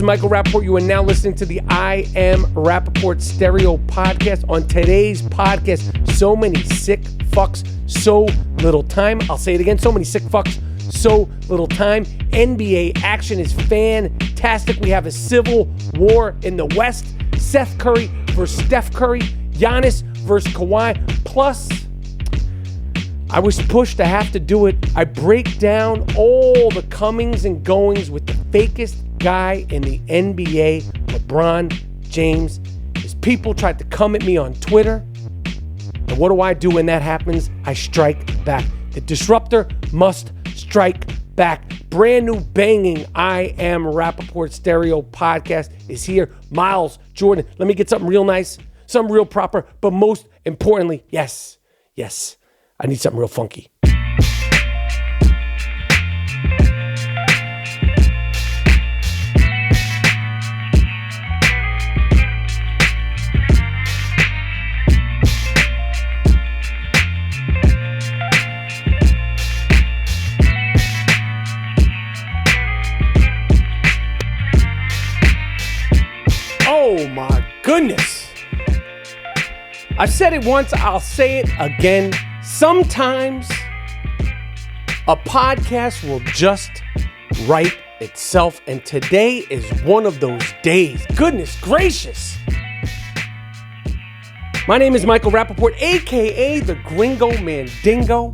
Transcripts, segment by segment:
is Michael Rapaport. You are now listening to the I Am Rapaport Stereo Podcast. On today's podcast, so many sick fucks, so little time. I'll say it again, so many sick fucks, so little time. NBA action is fantastic. We have a civil war in the West. Seth Curry versus Steph Curry. Giannis versus Kawhi. Plus, I was pushed to have to do it. I break down all the comings and goings with the fakest guy in the NBA, LeBron James. His people tried to come at me on Twitter. And what do I do when that happens? I strike back. The disruptor must strike back. Brand new banging I Am Rapaport Stereo Podcast is here. Miles, Jordan, let me get something real nice, something real proper, but most importantly, yes, I need something real funky. Oh my goodness. I've said it once, I'll say it again. Sometimes a podcast will just write itself, and today is one of those days. Goodness gracious. My name is Michael Rapaport, a.k.a. the Gringo Mandingo,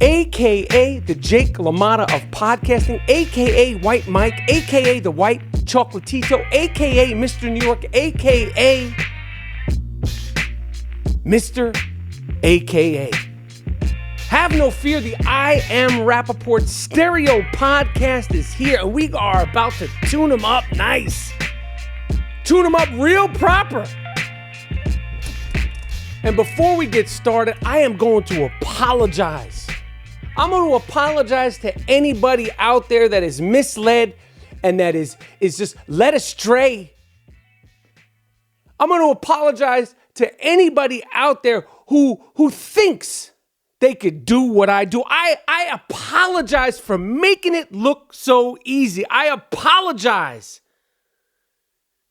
a.k.a. the Jake LaMotta of podcasting, a.k.a. White Mike, a.k.a. the White Chocolatito, a.k.a. Mr. New York, a.k.a. Mr. a.k.a. Have no fear, the I Am Rapaport Stereo Podcast is here, and we are about to tune them up nice. Tune them up real proper. And before we get started, I am going to apologize. I'm going to apologize to anybody out there that is misled and that is just led astray. I'm going to apologize to anybody out there who thinks they could do what I do. I apologize for making it look so easy. I apologize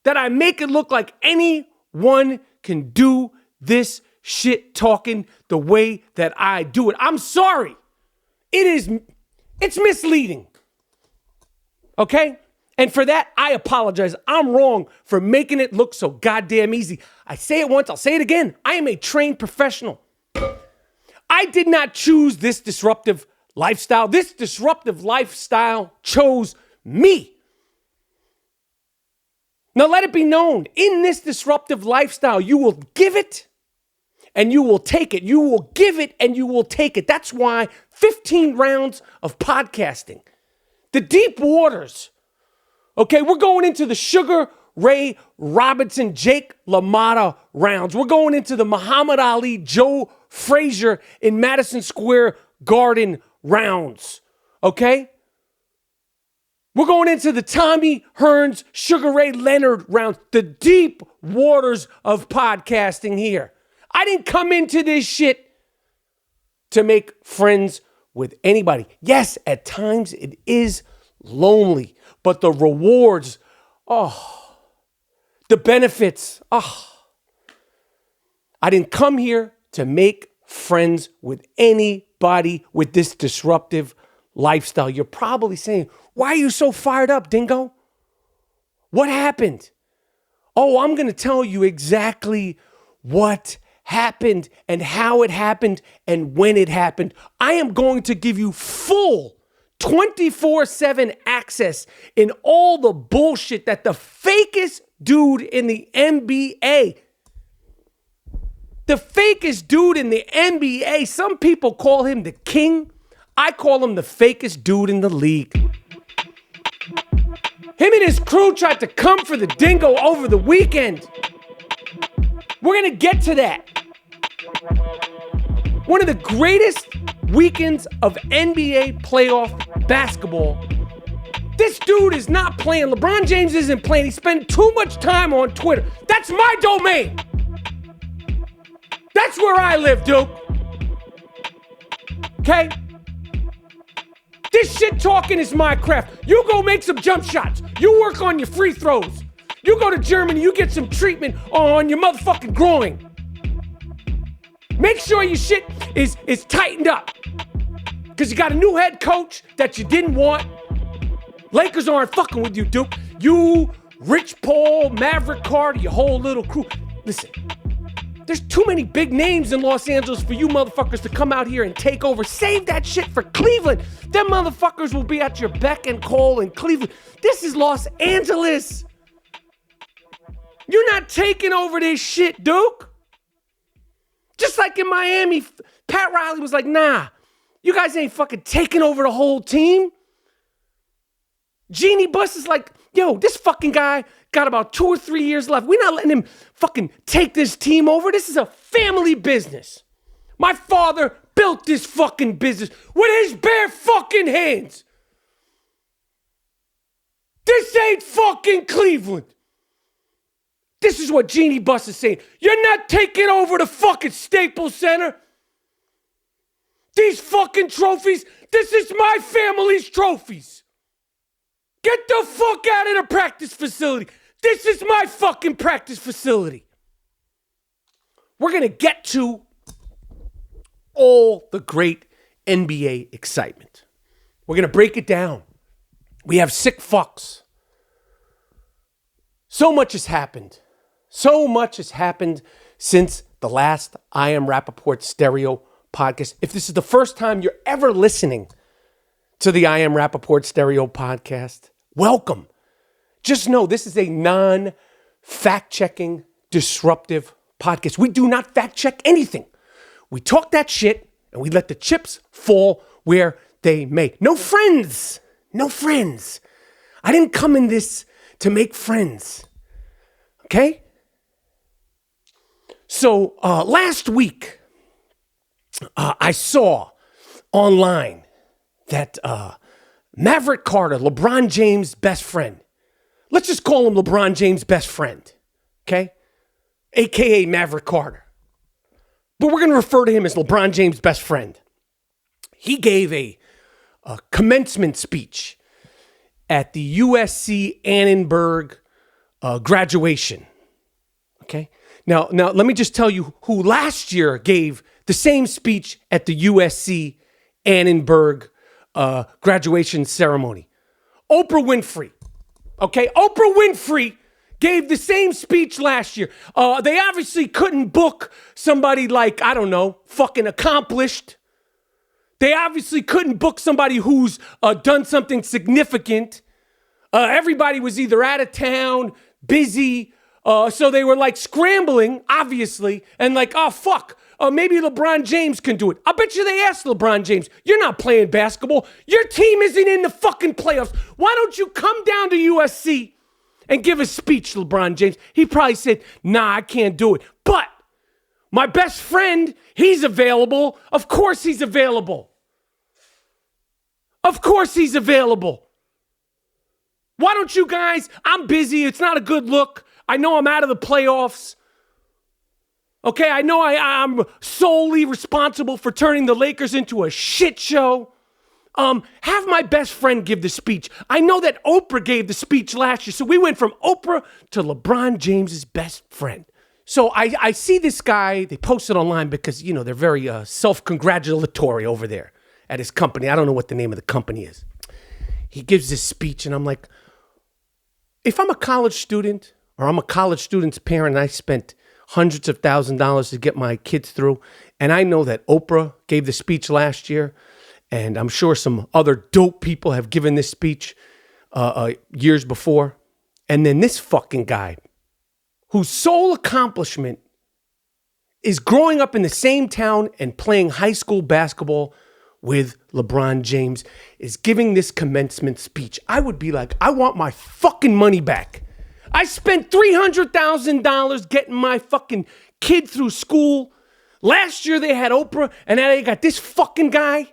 that I make it look like anyone can do this shit talking the way that I do it. I'm sorry. It's misleading. Okay? And for that, I apologize. I'm wrong for making it look so goddamn easy. I say it once, I'll say it again. I am a trained professional. I did not choose this disruptive lifestyle. This disruptive lifestyle chose me. Now let it be known, in this disruptive lifestyle, you will give it and you will take it. You will give it and you will take it. That's why 15 rounds of podcasting. The deep waters. Okay, we're going into the Sugar Ray Robinson, Jake LaMotta rounds. We're going into the Muhammad Ali, Joe Frazier in Madison Square Garden rounds. Okay? We're going into the Tommy Hearns, Sugar Ray Leonard rounds. The deep waters of podcasting here. I didn't come into this shit to make friends with anybody. Yes, at times it is lonely. But the rewards, the benefits, I didn't come here to make friends with anybody with this disruptive lifestyle. You're probably saying, why are you so fired up, Dingo? What happened? Oh, I'm going to tell you exactly what happened and how it happened and when it happened. I am going to give you full 24/7 access in all the bullshit that the fakest dude in the NBA, some people call him the king. I call him the fakest dude in the league. Him and his crew tried to come for the Dingo over the weekend. We're going to get to that. One of the greatest weekends of NBA playoff basketball. This dude is not playing. LeBron James isn't playing. He spent too much time on Twitter. That's my domain. That's where I live, Duke. Okay? This shit talking is my craft. You go make some jump shots. You work on your free throws. You go to Germany, you get some treatment on your motherfucking groin. Make sure your shit is tightened up. Because you got a new head coach that you didn't want. Lakers aren't fucking with you, Duke. You, Rich Paul, Maverick Carter, your whole little crew. Listen, there's too many big names in Los Angeles for you motherfuckers to come out here and take over. Save that shit for Cleveland. Them motherfuckers will be at your beck and call in Cleveland. This is Los Angeles. You're not taking over this shit, Duke. Just like in Miami, Pat Riley was like, nah, you guys ain't fucking taking over the whole team. Jeannie Buss is like, yo, this fucking guy got about 2 or 3 years left. We're not letting him fucking take this team over. This is a family business. My father built this fucking business with his bare fucking hands. This ain't fucking Cleveland. This is what Jeannie Buss is saying. You're not taking over the fucking Staples Center. These fucking trophies, this is my family's trophies. Get the fuck out of the practice facility. This is my fucking practice facility. We're going to get to all the great NBA excitement. We're going to break it down. We have sick fucks. So much has happened. So much has happened since the last I Am Rapaport stereo podcast. If this is the first time you're ever listening to the I Am Rapaport stereo podcast, welcome. Just know this is a non-fact-checking, disruptive podcast. We do not fact-check anything. We talk that shit and we let the chips fall where they may. No friends. No friends. I didn't come in this to make friends. Okay? So last week, I saw online that Maverick Carter, LeBron James' best friend, let's just call him LeBron James' best friend, okay? AKA Maverick Carter. But we're going to refer to him as LeBron James' best friend. He gave a commencement speech at the USC Annenberg graduation, okay? Now, let me just tell you who last year gave the same speech at the USC Annenberg graduation ceremony. Oprah Winfrey. Okay, Oprah Winfrey gave the same speech last year. They obviously couldn't book somebody like, I don't know, fucking accomplished. They obviously couldn't book somebody who's done something significant. Everybody was either out of town, busy, so they were like scrambling, obviously, and like, oh, fuck, maybe LeBron James can do it. I bet you they asked LeBron James, you're not playing basketball. Your team isn't in the fucking playoffs. Why don't you come down to USC and give a speech, LeBron James? He probably said, nah, I can't do it. But my best friend, he's available. Of course he's available. Of course he's available. Why don't you guys, I'm busy, it's not a good look. I know I'm out of the playoffs. Okay, I know I'm solely responsible for turning the Lakers into a shit show. Have my best friend give the speech. I know that Oprah gave the speech last year, so we went from Oprah to LeBron James's best friend. So I see this guy, they posted online because, you know, they're very self-congratulatory over there at his company. I don't know what the name of the company is. He gives this speech, and I'm like, if I'm a college student, or I'm a college student's parent and I spent hundreds of thousands of dollars to get my kids through, and I know that Oprah gave the speech last year, and I'm sure some other dope people have given this speech years before, and then this fucking guy, whose sole accomplishment is growing up in the same town and playing high school basketball with LeBron James, is giving this commencement speech. I would be like, I want my fucking money back. I spent $300,000 getting my fucking kid through school. Last year they had Oprah, and now they got this fucking guy.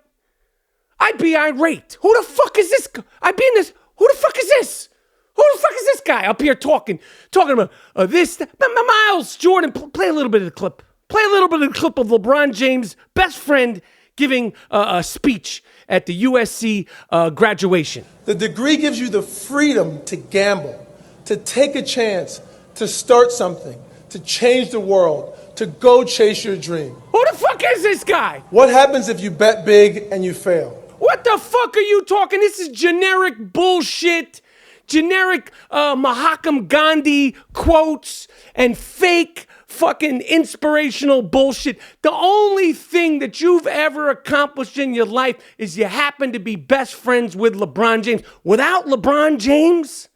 I'd be irate. Who the fuck is this? I'd be in this. Who the fuck is this? Who the fuck is this guy up here talking about this? Miles Jordan, play a little bit of the clip. Play a little bit of the clip of LeBron James' best friend giving a speech at the USC graduation. The degree gives you the freedom to gamble, to take a chance, to start something, to change the world, to go chase your dream. Who the fuck is this guy? What happens if you bet big and you fail? What the fuck are you talking? This is generic bullshit, generic Mahatma Gandhi quotes and fake fucking inspirational bullshit. The only thing that you've ever accomplished in your life is you happen to be best friends with LeBron James. Without LeBron James,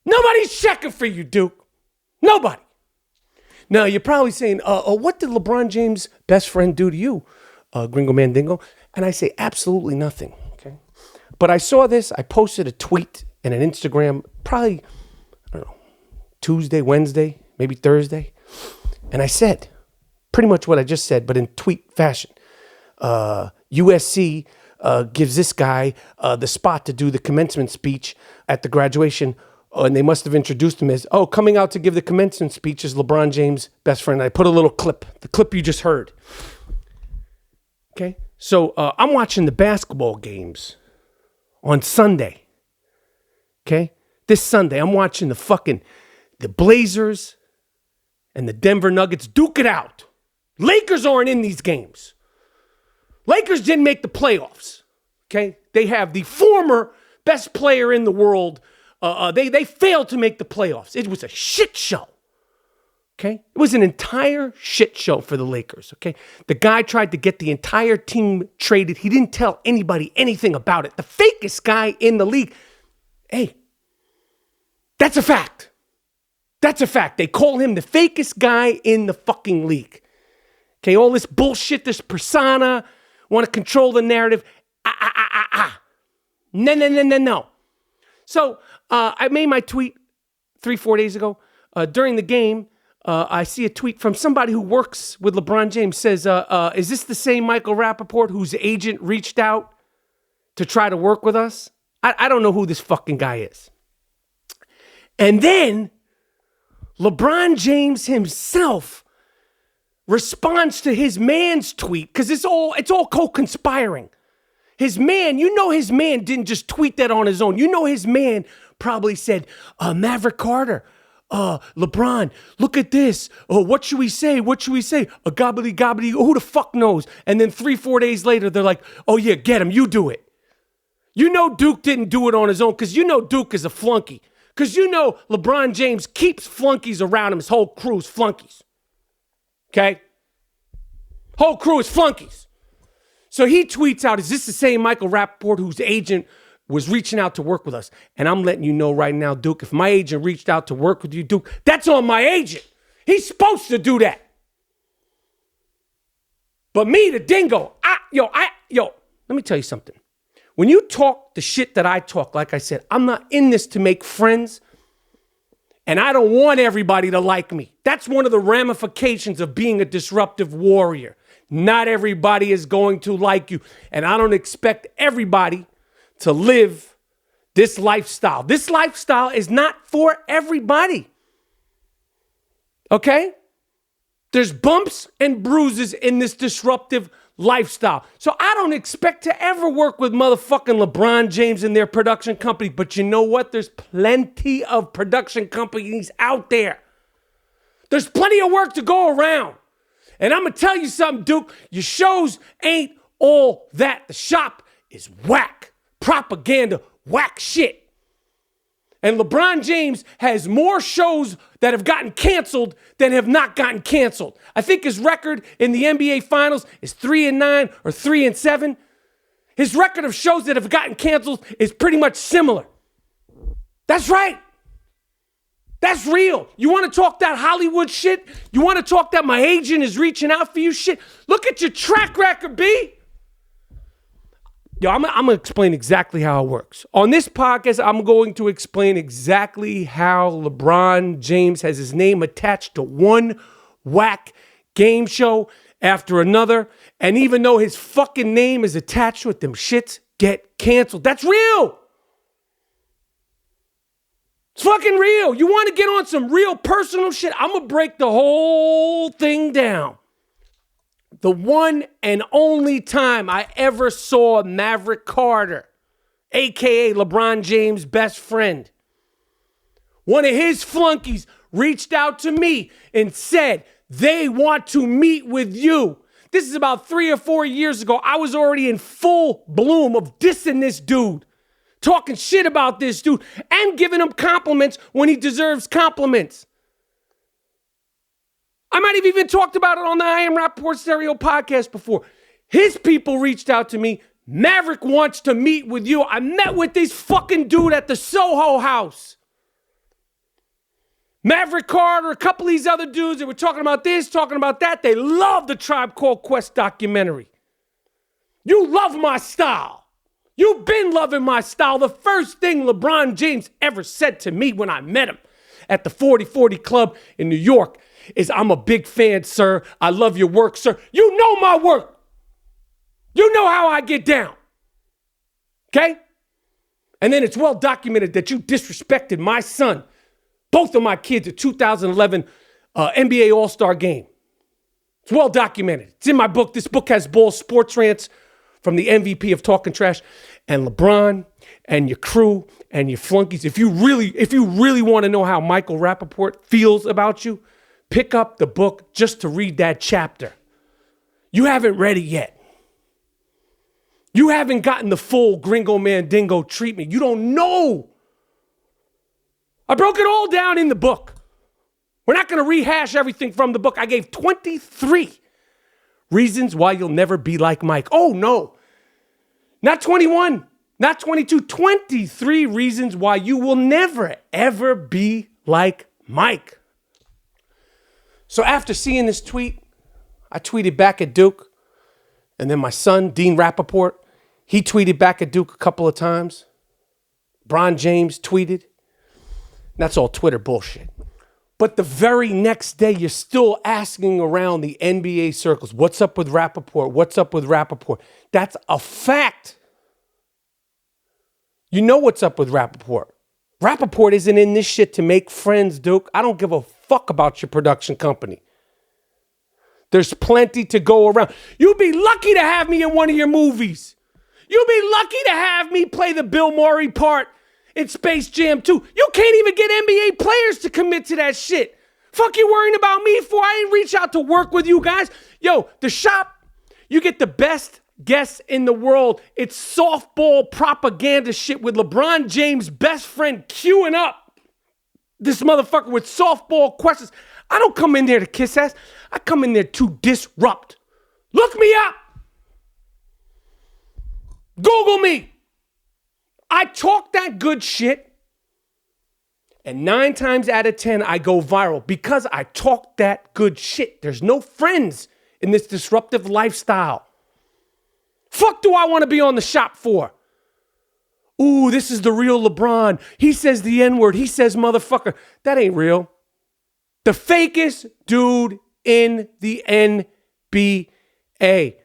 nobody's checking for you, Duke. Nobody. Now, you're probably saying, what did LeBron James' best friend do to you, Gringo Mandingo? And I say, absolutely nothing, okay? But I saw this. I posted a tweet and an Instagram, probably, I don't know, Tuesday, Wednesday, maybe Thursday. And I said pretty much what I just said, but in tweet fashion. USC gives this guy the spot to do the commencement speech at the graduation. And they must have introduced him as, coming out to give the commencement speech is LeBron James' best friend. I put a little clip, the clip you just heard. Okay? So I'm watching the basketball games on Sunday. Okay? This Sunday, I'm watching the Blazers and the Denver Nuggets duke it out. Lakers aren't in these games. Lakers didn't make the playoffs. Okay? They have the former best player in the world. They failed to make the playoffs. It was a shit show. Okay? It was an entire shit show for the Lakers. Okay? The guy tried to get the entire team traded. He didn't tell anybody anything about it. The fakest guy in the league. Hey, that's a fact. That's a fact. They call him the fakest guy in the fucking league. Okay? All this bullshit, this persona, want to control the narrative. No. So I made my tweet 3-4 days ago. During the game, I see a tweet from somebody who works with LeBron James. Says, is this the same Michael Rapaport whose agent reached out to try to work with us? I don't know who this fucking guy is. And then LeBron James himself responds to his man's tweet because it's all co-conspiring. His man didn't just tweet that on his own. You know his man probably said, Maverick Carter, LeBron, look at this. Oh, what should we say? A gobbly, who the fuck knows? And then 3-4 days later, they're like, oh yeah, get him, you do it. You know Duke didn't do it on his own because you know Duke is a flunky. Because you know LeBron James keeps flunkies around him. His whole crew is flunkies. Okay? Whole crew is flunkies. So he tweets out, is this the same Michael Rapaport whose agent was reaching out to work with us? And I'm letting you know right now, Duke, if my agent reached out to work with you, Duke, that's on my agent. He's supposed to do that. But me, the dingo, let me tell you something. When you talk the shit that I talk, like I said, I'm not in this to make friends. And I don't want everybody to like me. That's one of the ramifications of being a disruptive warrior. Not everybody is going to like you. And I don't expect everybody to live this lifestyle. This lifestyle is not for everybody. Okay? There's bumps and bruises in this disruptive lifestyle. So I don't expect to ever work with motherfucking LeBron James and their production company. But you know what? There's plenty of production companies out there. There's plenty of work to go around. And I'm going to tell you something, Duke. Your shows ain't all that. The shop is whack. Propaganda, whack shit. And LeBron James has more shows that have gotten canceled than have not gotten canceled. I think his record in the NBA Finals is 3-9 or 3-7. His record of shows that have gotten canceled is pretty much similar. That's right. That's real. You want to talk that Hollywood shit? You want to talk that my agent is reaching out for you shit? Look at your track record, B. Yo, I'm going to explain exactly how it works. On this podcast, I'm going to explain exactly how LeBron James has his name attached to one whack game show after another. And even though his fucking name is attached to it, them shits get canceled. That's real. It's fucking real. You want to get on some real personal shit? I'm going to break the whole thing down. the one and only time I ever saw Maverick Carter, aka LeBron James' best friend, one of his flunkies reached out to me and said they want to meet with you. This is about 3 or 4 years ago. I was already in full bloom of dissing this dude, talking shit about this dude, and giving him compliments when he deserves compliments. I might have even talked about it on the I Am Rapaport Stereo podcast before. His people reached out to me. Maverick wants to meet with you. I met with this fucking dude at the Soho House. Maverick Carter, a couple of these other dudes that were talking about this, talking about that. They love the Tribe Called Quest documentary. You love my style. You've been loving my style. The first thing LeBron James ever said to me when I met him at the 4040 Club in New York is, I'm a big fan, sir. I love your work, sir. You know my work. You know how I get down. Okay? And then it's well documented that you disrespected my son, both of my kids, at 2011 NBA All-Star game. It's well documented. It's in my book. This book has bold sports rants from the MVP of Talking Trash and LeBron and your crew and your flunkies. If you really want to know how Michael Rapaport feels about you, pick up the book just to read that chapter. You haven't read it yet. You haven't gotten the full Gringo Mandingo treatment. You don't know. I broke it all down in the book. We're not going to rehash everything from the book. I gave 23 reasons why you'll never be like Mike. Oh, no. Not 21, not 22, 23 reasons why you will never, ever be like Mike. So after seeing this tweet, I tweeted back at Duke. And then my son, Dean Rapaport, he tweeted back at Duke a couple of times. Bron James tweeted. That's all Twitter bullshit. But the very next day, you're still asking around the NBA circles, what's up with Rapaport? What's up with Rapaport? That's a fact. You know what's up with Rapaport. Rapaport isn't in this shit to make friends, Duke. I don't give a fuck about your production company. There's plenty to go around. You'd be lucky to have me in one of your movies. You'd be lucky to have me play the Bill Murray part in Space Jam 2. You can't even get NBA players to commit to that shit. Fuck you worrying about me for? I didn't reach out to work with you guys. Yo, the shop, you get the best guests in the world. It's softball propaganda shit with LeBron James' best friend queuing up this motherfucker with softball questions. I don't come in there to kiss ass. I come in there to disrupt. Look me up. Google me. I talk that good shit, and 9 times out of 10, I go viral because I talk that good shit. There's no friends in this disruptive lifestyle. Fuck do I want to be on the shop for? Ooh, this is the real LeBron. He says the N-word. He says motherfucker. That ain't real. The fakest dude in the NBA.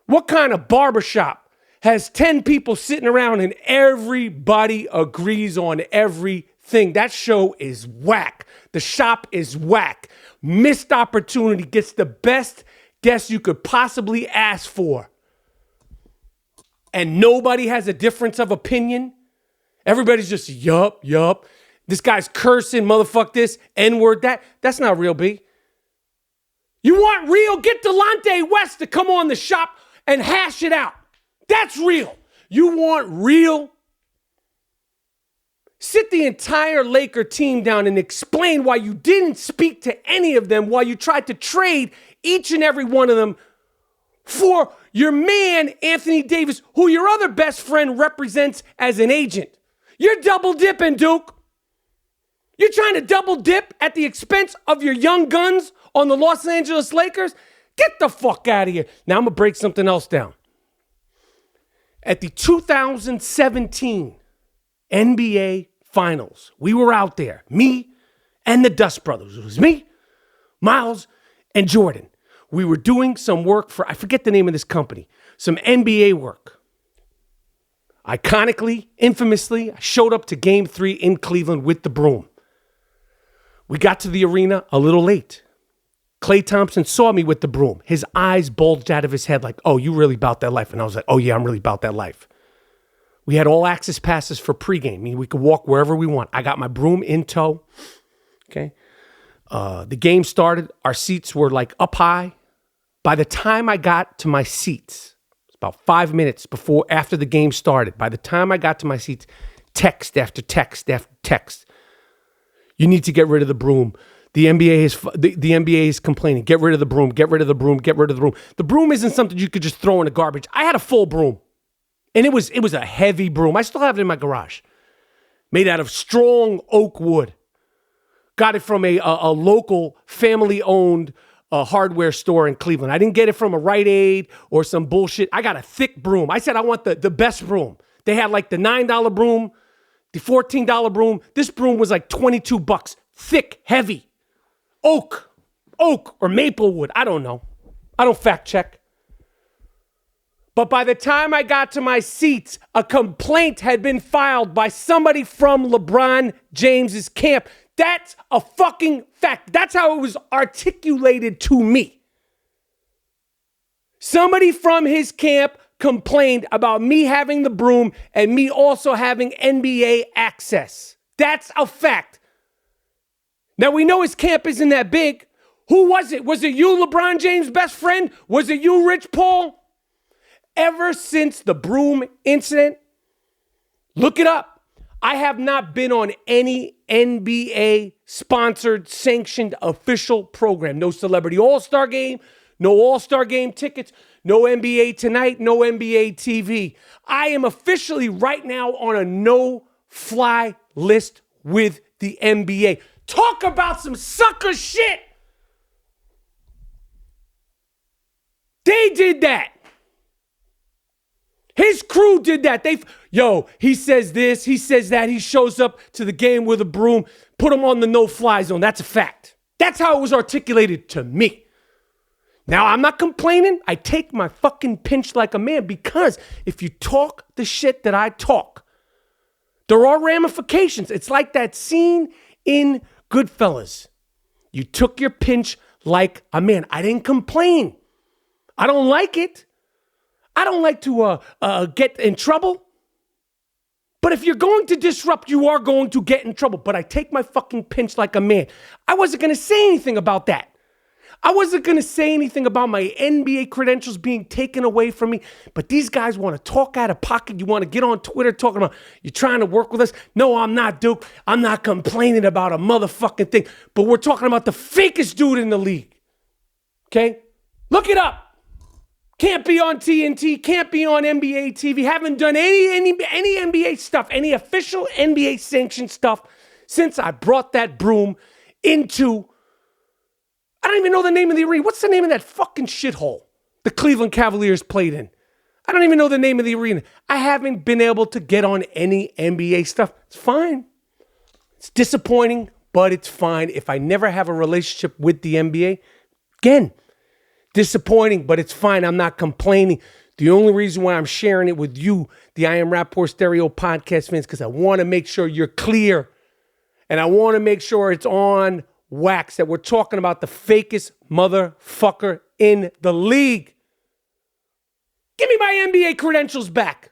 What kind of barbershop has 10 people sitting around and everybody agrees on everything? That show is whack. The shop is whack. Missed opportunity, gets the best guest you could possibly ask for. And nobody has a difference of opinion. Everybody's just, yup. This guy's cursing, motherfuck this, N-word that. That's not real, B. You want real? Get Delonte West to come on the shop and hash it out. That's real. You want real? Sit the entire Laker team down and explain why you didn't speak to any of them, why you tried to trade each and every one of them for your man, Anthony Davis, who your other best friend represents as an agent. You're double dipping, Duke. You're trying to double dip at the expense of your young guns on the Los Angeles Lakers? Get the fuck out of here. Now I'm going to break something else down. At the 2017 NBA Finals, we were out there, me and the Dust Brothers. It was me, Miles, and Jordan. We were doing some work for, I forget the name of this company, some NBA work. Iconically, infamously, I showed up to Game 3 in Cleveland with the broom. We got to the arena a little late. Klay Thompson saw me with the broom. His eyes bulged out of his head like, oh, you really about that life? And I was like, oh yeah, I'm really about that life. We had all access passes for pregame. I mean, we could walk wherever we want. I got my broom in tow. Okay. The game started. Our seats were like up high. By the time I got to my seats, it's about 5 minutes after the game started. By the time I got to my seats, text after text after text. You need to get rid of the broom. The NBA is complaining. Get rid of the broom. Get rid of the broom. Get rid of the broom. The broom isn't something you could just throw in the garbage. I had a full broom. And it was a heavy broom. I still have it in my garage. Made out of strong oak wood. Got it from a local family-owned hardware store in Cleveland. I didn't get it from a Rite Aid or some bullshit. I got a thick broom. I said I want the best broom. They had like the $9 broom, the $14 broom. This broom was like $22. Thick, heavy. Oak or maple wood. I don't know. I don't fact check. But by the time I got to my seats, a complaint had been filed by somebody from LeBron James's camp. That's a fucking fact. That's how it was articulated to me. Somebody from his camp complained about me having the broom and me also having NBA access. That's a fact. Now we know his camp isn't that big. Who was it? Was it you, LeBron James' best friend? Was it you, Rich Paul? Ever since the broom incident, look it up. I have not been on any NBA-sponsored, sanctioned, official program. No Celebrity All-Star Game, no All-Star Game tickets, no NBA Tonight, no NBA TV. I am officially right now on a no-fly list with the NBA. Talk about some sucker shit. They did that. His crew did that. He says this, he says that. He shows up to the game with a broom, put him on the no-fly zone. That's a fact. That's how it was articulated to me. Now, I'm not complaining. I take my fucking pinch like a man because if you talk the shit that I talk, there are ramifications. It's like that scene in Goodfellas. You took your pinch like a man. I didn't complain. I don't like it. I don't like to get in trouble. But if you're going to disrupt, you are going to get in trouble. But I take my fucking pinch like a man. I wasn't going to say anything about that. I wasn't going to say anything about my NBA credentials being taken away from me. But these guys want to talk out of pocket. You want to get on Twitter talking about you're trying to work with us. No, I'm not, Duke. I'm not complaining about a motherfucking thing. But we're talking about the fakest dude in the league. Okay? Look it up. Can't be on TNT, can't be on NBA TV. Haven't done any NBA stuff, any official NBA sanctioned stuff since I brought that broom into, I don't even know the name of the arena. What's the name of that fucking shithole the Cleveland Cavaliers played in? I don't even know the name of the arena. I haven't been able to get on any NBA stuff. It's fine. It's disappointing, but it's fine. If I never have a relationship with the NBA, again, disappointing, but it's fine. I'm not complaining. The only reason why I'm sharing it with you, the I Am Rapaport Stereo podcast fans, because I want to make sure you're clear. And I want to make sure it's on wax that we're talking about the fakest motherfucker in the league. Give me my NBA credentials back.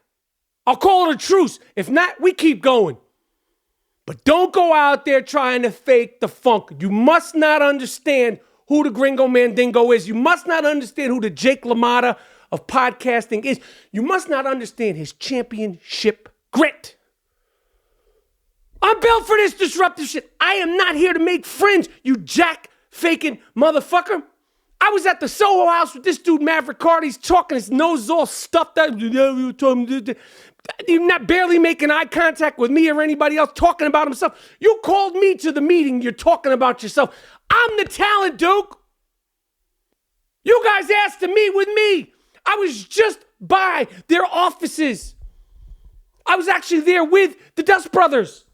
I'll call it a truce. If not, we keep going. But don't go out there trying to fake the funk. You must not understand who the Gringo Mandingo is. You must not understand who the Jake LaMotta of podcasting is. You must not understand his championship grit. I'm built for this disruptive shit. I am not here to make friends, you jack faking motherfucker. I was at the Soho House with this dude, Maverick Carter. He's talking, his nose is all stuffed out. You're not barely making eye contact with me or anybody else, talking about himself. You called me to the meeting. You're talking about yourself. I'm the talent, Duke. You guys asked to meet with me. I was just by their offices. I was actually there with the Dust Brothers.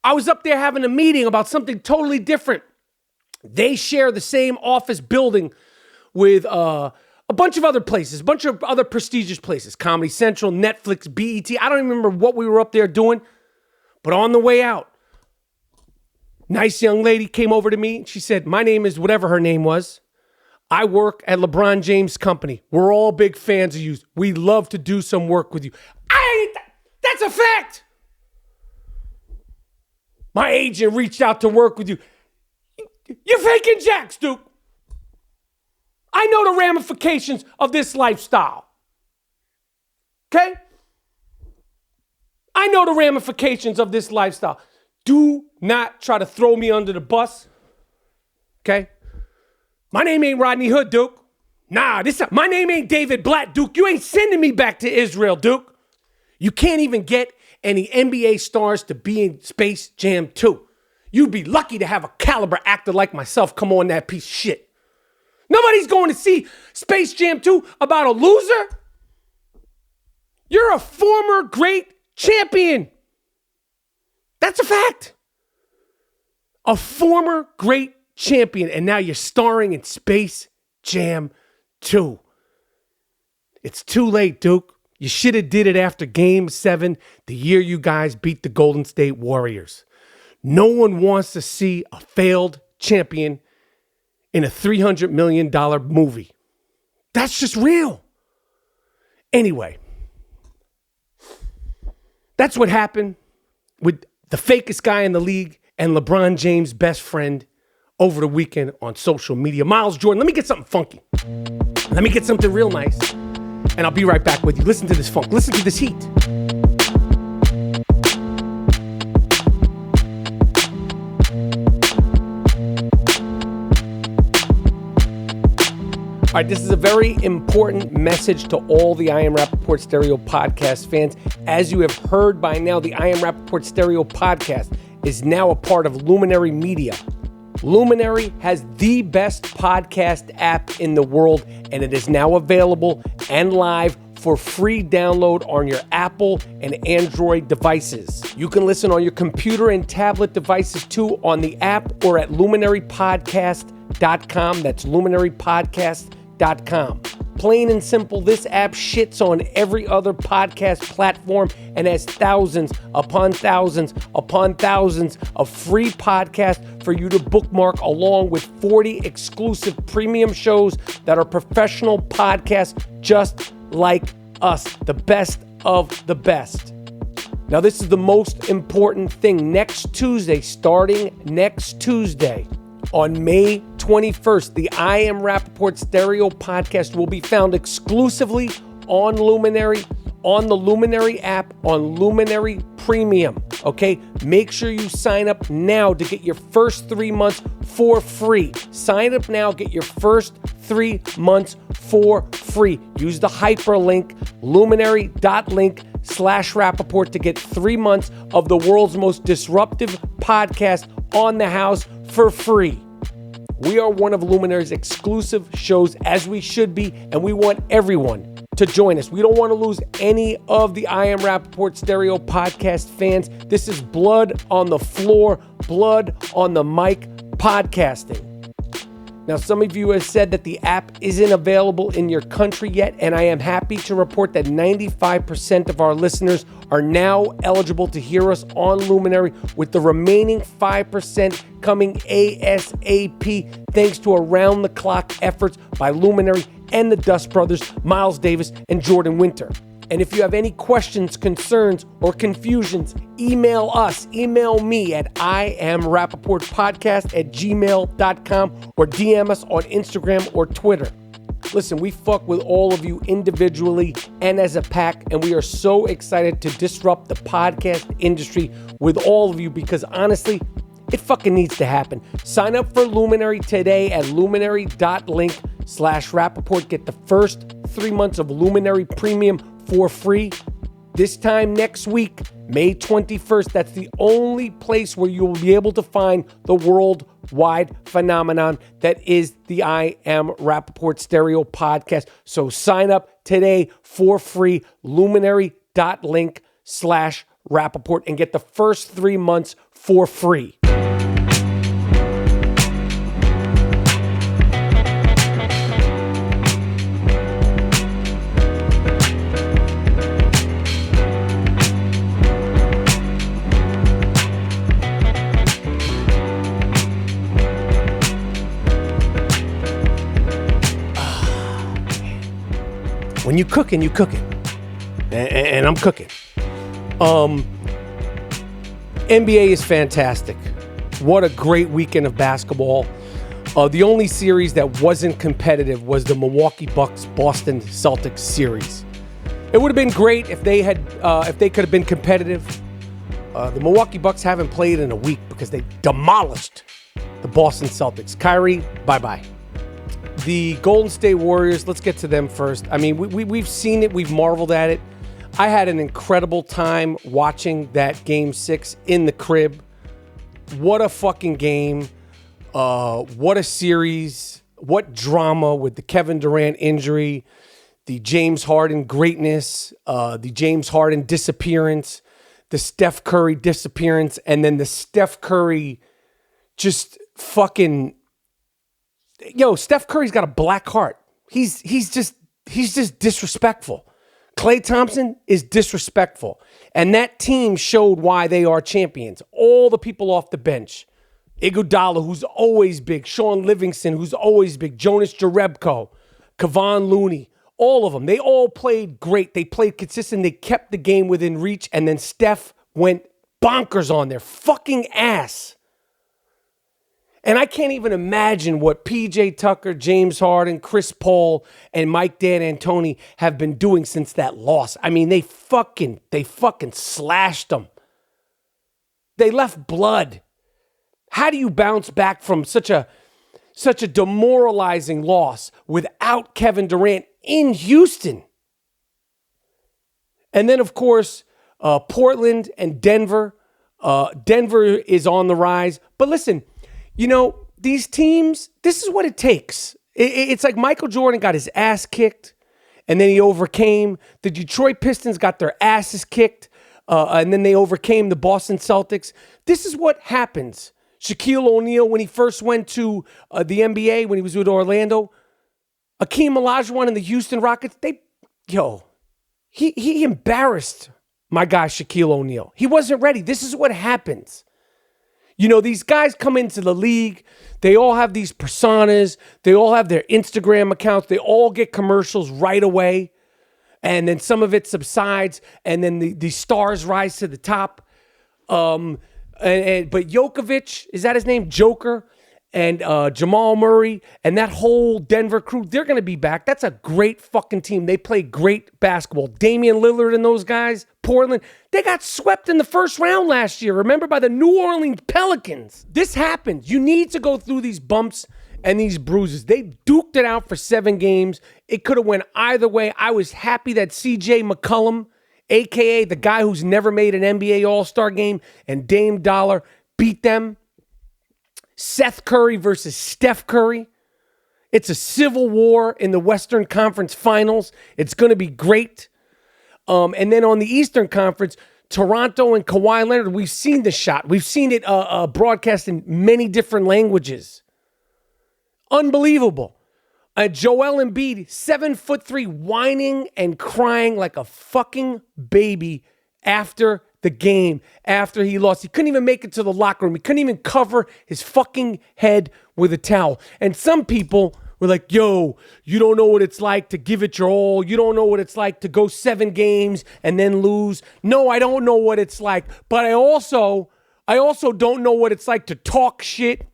I was up there having a meeting about something totally different. They share the same office building with a bunch of other places, a bunch of other prestigious places. Comedy Central, Netflix, BET. I don't even remember what we were up there doing. But on the way out, Nice young lady came over to me. She said, my name is whatever her name was. I work at LeBron James' company. We're all big fans of you. We love to do some work with you. That's a fact. My agent reached out to work with you. You're faking jacks, Duke. I know the ramifications of this lifestyle. Okay? I know the ramifications of this lifestyle. Do not try to throw me under the bus. Okay? My name ain't Rodney Hood, Duke. Nah, my name ain't David Blatt, Duke. You ain't sending me back to Israel, Duke. You can't even get any NBA stars to be in Space Jam 2. You'd be lucky to have a caliber actor like myself come on that piece of shit. Nobody's going to see Space Jam 2 about a loser. You're a former great champion. That's a fact. A former great champion, and now you're starring in Space Jam 2. It's too late, Duke. You should have did it after Game 7, the year you guys beat the Golden State Warriors. No one wants to see a failed champion in a $300 million movie. That's just real. Anyway, that's what happened with the fakest guy in the league and LeBron James' best friend over the weekend on social media. Miles Jordan, let me get something funky. Let me get something real nice. And I'll be right back with you. Listen to this funk. Listen to this heat. All right, this is a very important message to all the I Am Rapaport Stereo podcast fans. As you have heard by now, the I Am Rapaport Stereo podcast is now a part of Luminary Media. Luminary has the best podcast app in the world, and it is now available and live for free download on your Apple and Android devices. You can listen on your computer and tablet devices too on the app or at luminarypodcast.com. That's luminarypodcast.com. Plain and simple, this app shits on every other podcast platform and has thousands upon thousands upon thousands of free podcasts for you to bookmark, along with 40 exclusive premium shows that are professional podcasts just like us, the best of the best. Now, this is the most important thing. Starting next Tuesday, on May 21st, the I Am Rapaport Stereo podcast will be found exclusively on Luminary, on the Luminary app, on Luminary Premium. Okay? Make sure you sign up now to get your first 3 months for free. Sign up now, get your first 3 months for free. Use the hyperlink, luminary.link/Rapaport to get 3 months of the world's most disruptive podcast on the house for free. We are one of Luminary's exclusive shows, as we should be, and we want everyone to join us. We don't want to lose any of the I Am Rapaport Stereo podcast fans. This is blood on the floor, blood on the mic podcasting. Now, some of you have said that the app isn't available in your country yet, and I am happy to report that 95% of our listeners are now eligible to hear us on Luminary, with the remaining 5% coming ASAP, thanks to around-the-clock efforts by Luminary and the Dust Brothers, Miles Davis and Jordan Winter. And if you have any questions, concerns, or confusions, email us. Email me at iamrapaportpodcast@gmail.com or DM us on Instagram or Twitter. Listen, we fuck with all of you individually and as a pack, and we are so excited to disrupt the podcast industry with all of you because, honestly, it fucking needs to happen. Sign up for Luminary today at luminary.link/Rapaport. Get the first 3 months of Luminary Premium for free. This time next week, May 21st, that's the only place where you will be able to find the worldwide phenomenon that is the I Am Rapaport Stereo podcast. So sign up today for free, luminary.link/Rapaport, and get the first 3 months for free. When you cooking, you cooking. And I'm cooking. NBA is fantastic. What a great weekend of basketball. The only series that wasn't competitive was the Milwaukee Bucks Boston Celtics series. It would have been great if they could have been competitive. The Milwaukee Bucks haven't played in a week because they demolished the Boston Celtics. Kyrie, bye-bye. The Golden State Warriors, let's get to them first. I mean, we've seen it. We've marveled at it. I had an incredible time watching that Game 6 in the crib. What a fucking game. What a series. What drama with the Kevin Durant injury, the James Harden greatness, the James Harden disappearance, the Steph Curry disappearance, and then the Steph Curry just fucking... Yo, Steph Curry's got a black heart. He's just disrespectful. Klay Thompson is disrespectful. And that team showed why they are champions. All the people off the bench. Iguodala, who's always big. Sean Livingston, who's always big. Jonas Jerebko. Kevon Looney. All of them. They all played great. They played consistent. They kept the game within reach. And then Steph went bonkers on their fucking ass. And I can't even imagine what P.J. Tucker, James Harden, Chris Paul, and Mike D'Antoni have been doing since that loss. I mean, they fucking slashed them. They left blood. How do you bounce back from such a demoralizing loss without Kevin Durant in Houston? And then, of course, Portland and Denver. Denver is on the rise. But listen, you know, these teams, this is what it takes. It's like Michael Jordan got his ass kicked, and then he overcame. The Detroit Pistons got their asses kicked, and then they overcame the Boston Celtics. This is what happens. Shaquille O'Neal, when he first went to the NBA, when he was with Orlando, Akeem Olajuwon and the Houston Rockets, he embarrassed my guy Shaquille O'Neal. He wasn't ready. This is what happens. You know, these guys come into the league. They all have these personas. They all have their Instagram accounts. They all get commercials right away. And then some of it subsides. And then the stars rise to the top. But Jokovic, is that his name? Joker. And Jamal Murray and that whole Denver crew, they're going to be back. That's a great fucking team. They play great basketball. Damian Lillard and those guys, Portland, they got swept in the first round last year. Remember, by the New Orleans Pelicans. This happens. You need to go through these bumps and these bruises. They duked it out for 7 games. It could have went either way. I was happy that CJ McCollum, a.k.a. the guy who's never made an NBA All-Star game, and Dame Dollar beat them. Seth Curry versus Steph Curry. It's a civil war in the Western Conference Finals. It's going to be great. And then on the Eastern Conference, Toronto and Kawhi Leonard, we've seen the shot. We've seen it broadcast in many different languages. Unbelievable. Joel Embiid, 7'3", whining and crying like a fucking baby after the game, after he lost. He couldn't even make it to the locker room. He couldn't even cover his fucking head with a towel. And some people were like, yo, you don't know what it's like to give it your all. You don't know what it's like to go 7 games and then lose. No, I don't know what it's like. But I also don't know what it's like to talk shit,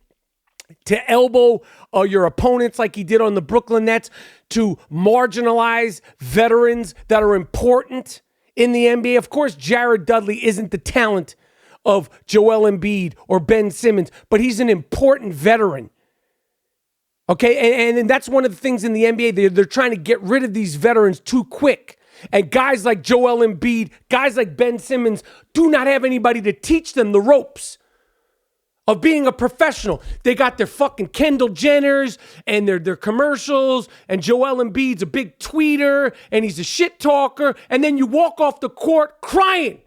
to elbow your opponents like he did on the Brooklyn Nets, to marginalize veterans that are important in the NBA. Of course, Jared Dudley isn't the talent of Joel Embiid or Ben Simmons, but he's an important veteran. Okay, and that's one of the things in the NBA. They're trying to get rid of these veterans too quick. And guys like Joel Embiid, guys like Ben Simmons do not have anybody to teach them the ropes of being a professional. They got their fucking Kendall Jenners and their commercials, and Joel Embiid's a big tweeter and he's a shit talker, and then you walk off the court crying.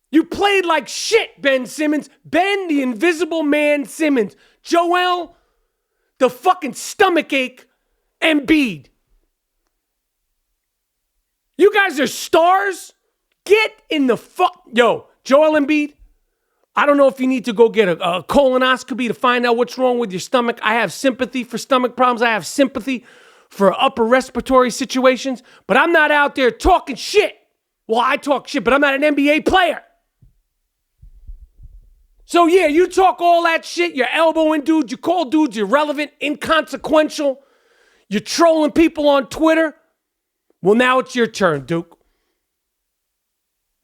You played like shit, Ben Simmons. Ben, the Invisible Man Simmons. Joel, the fucking stomachache Embiid. You guys are stars? Get in the Yo, Joel Embiid, I don't know if you need to go get a colonoscopy to find out what's wrong with your stomach. I have sympathy for stomach problems. I have sympathy for upper respiratory situations, but I'm not out there talking shit. Well, I talk shit, but I'm not an NBA player. So yeah, you talk all that shit, you're elbowing dudes, you call dudes irrelevant, inconsequential, you're trolling people on Twitter. Well, now it's your turn, Duke.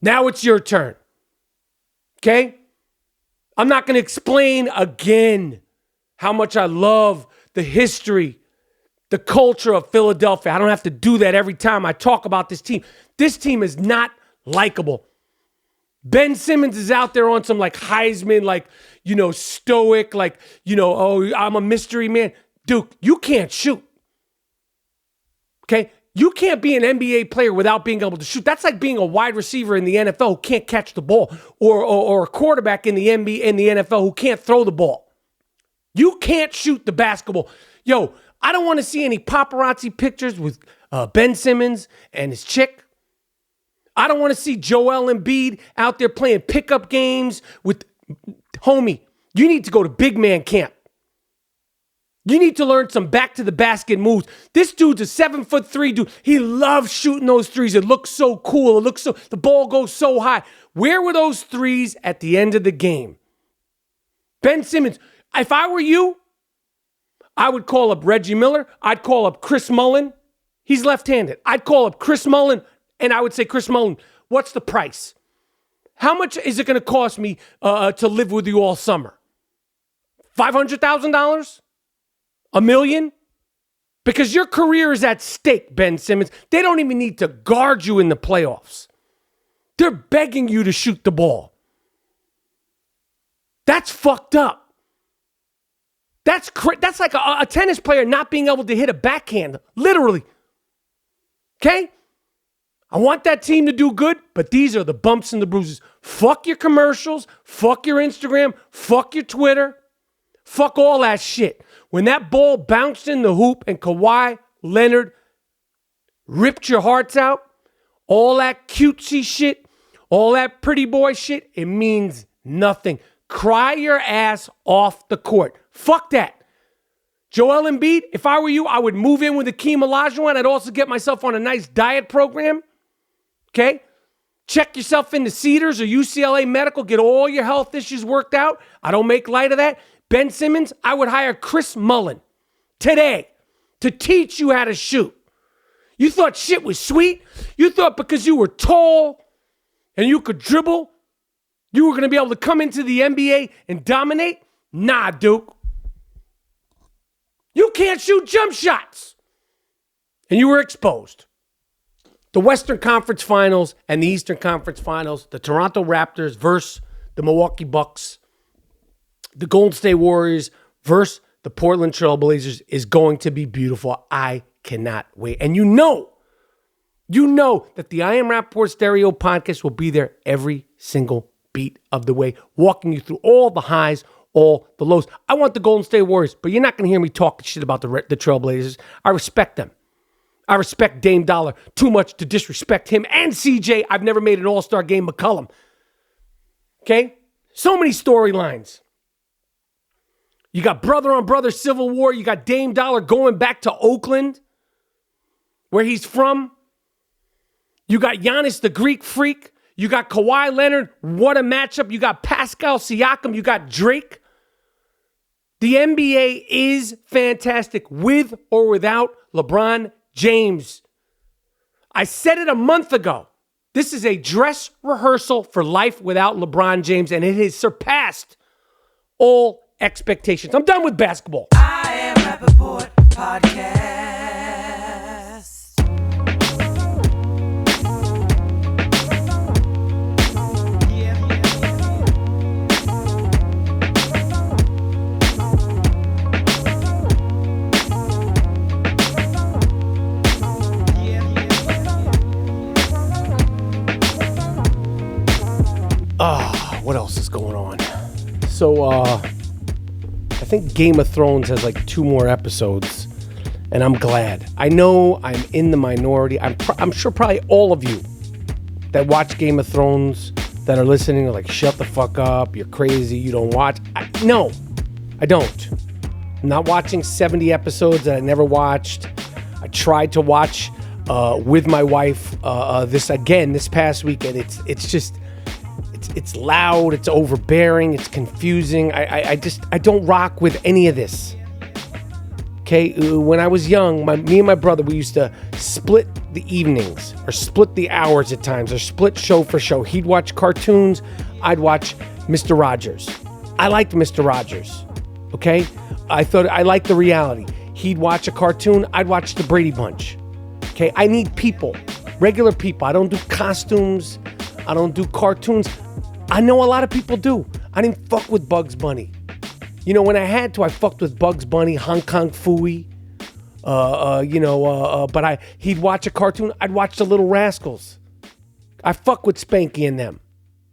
Now it's your turn. Okay? I'm not going to explain again how much I love the history, the culture of Philadelphia. I don't have to do that every time I talk about this team. This team is not likable. Ben Simmons is out there on some like Heisman, like, stoic, like, oh, I'm a mystery man. Duke, you can't shoot. Okay? You can't be an NBA player without being able to shoot. That's like being a wide receiver in the NFL who can't catch the ball, or a quarterback in the NBA in the NFL who can't throw the ball. You can't shoot the basketball. Yo, I don't want to see any paparazzi pictures with Ben Simmons and his chick. I don't want to see Joel Embiid out there playing pickup games with homie. You need to go to big man camp. You need to learn some back to the basket moves. This dude's a 7'3" dude. He loves shooting those threes. It looks so cool. The ball goes so high. Where were those threes at the end of the game? Ben Simmons, if I were you, I would call up Reggie Miller. I'd call up Chris Mullin. He's left-handed. I'd call up Chris Mullin, and I would say, Chris Mullin, what's the price? How much is it going to cost me to live with you all summer? $500,000? $1 million? Because your career is at stake, Ben Simmons. They don't even need to guard you in the playoffs. They're begging you to shoot the ball. That's fucked up. That's like a tennis player not being able to hit a backhand, literally. Okay? I want that team to do good, but these are the bumps and the bruises. Fuck your commercials. Fuck your Instagram. Fuck your Twitter. Fuck all that shit. When that ball bounced in the hoop and Kawhi Leonard ripped your hearts out, all that cutesy shit, all that pretty boy shit, it means nothing. Cry your ass off the court. Fuck that. Joel Embiid, if I were you, I would move in with Akeem Olajuwon. I'd also get myself on a nice diet program. Okay? Check yourself into Cedars or UCLA Medical. Get all your health issues worked out. I don't make light of that. Ben Simmons, I would hire Chris Mullin today to teach you how to shoot. You thought shit was sweet? You thought because you were tall and you could dribble, you were going to be able to come into the NBA and dominate? Nah, Duke. You can't shoot jump shots. And you were exposed. The Western Conference Finals and the Eastern Conference Finals, the Toronto Raptors versus the Milwaukee Bucks, the Golden State Warriors versus the Portland Trail Blazers is going to be beautiful. I cannot wait. And you know that the I Am Rapaport Stereo podcast will be there every single beat of the way, walking you through all the highs, all the lows. I want the Golden State Warriors, but you're not going to hear me talk shit about the Trailblazers. I respect them. I respect Dame Dollar too much to disrespect him and CJ. I've never made an all-star game McCollum. Okay? So many storylines. You got brother-on-brother civil war. You got Dame Dollar going back to Oakland, where he's from. You got Giannis, the Greek freak. You got Kawhi Leonard. What a matchup. You got Pascal Siakam. You got Drake. The NBA is fantastic with or without LeBron James. I said it a month ago. This is a dress rehearsal for life without LeBron James, and it has surpassed all expectations. I'm done with basketball. I Am Rapaport Podcast. What else is going on? So, I think Game of Thrones has like 2 more episodes, and I'm glad. I know I'm in the minority. I'm sure probably all of you that watch Game of Thrones that are listening are like, shut the fuck up, you're crazy, you don't watch. No, I don't. I'm not watching 70 episodes that I never watched. I tried to watch with my wife this past weekend. It's loud, it's overbearing, it's confusing. I don't rock with any of this. Okay, when I was young, me and my brother, we used to split the evenings, or split the hours at times, or split show for show. He'd watch cartoons, I'd watch Mr. Rogers. I liked Mr. Rogers, okay? I liked the reality. He'd watch a cartoon, I'd watch the Brady Bunch. Okay, I need people, regular people. I don't do costumes, I don't do cartoons. I know a lot of people do. I didn't fuck with Bugs Bunny. You know, when I had to, I fucked with Bugs Bunny, Hong Kong Phooey, but he'd watch a cartoon, I'd watch the Little Rascals. I fuck with Spanky and them,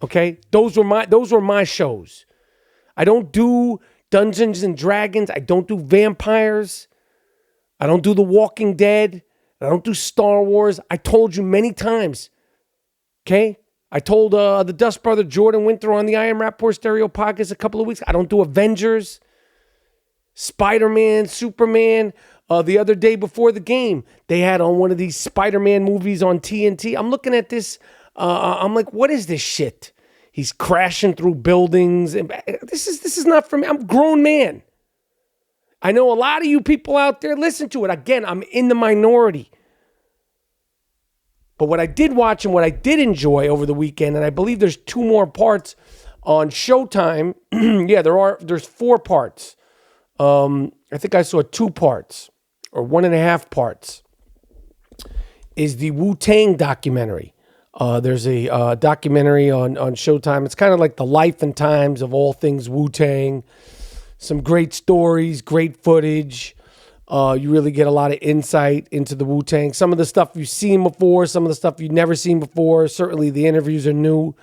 okay? Those were my shows. I don't do Dungeons and Dragons, I don't do vampires, I don't do The Walking Dead, I don't do Star Wars. I told you many times, okay? I told the Dust Brother Jordan Winter on the I Am Rapaport Stereo podcast a couple of weeks. I don't do Avengers, Spider-Man, Superman. The other day before the game, they had on one of these Spider-Man movies on TNT. I'm looking at this. I'm like, what is this shit? He's crashing through buildings. And this is not for me. I'm a grown man. I know a lot of you people out there listen to it. Again, I'm in the minority. But what I did watch and what I did enjoy over the weekend, and I believe there's 2 more parts on Showtime. Yeah, there's 4 parts. I think I saw 2 parts or 1.5 parts. Is the Wu-Tang Documentary. There's a documentary on Showtime. It's kind of like the life and times of all things Wu-Tang. Some great stories, great footage. You really get a lot of insight into the Wu-Tang. Some of the stuff you've seen before, some of the stuff you've never seen before. Certainly the interviews are new.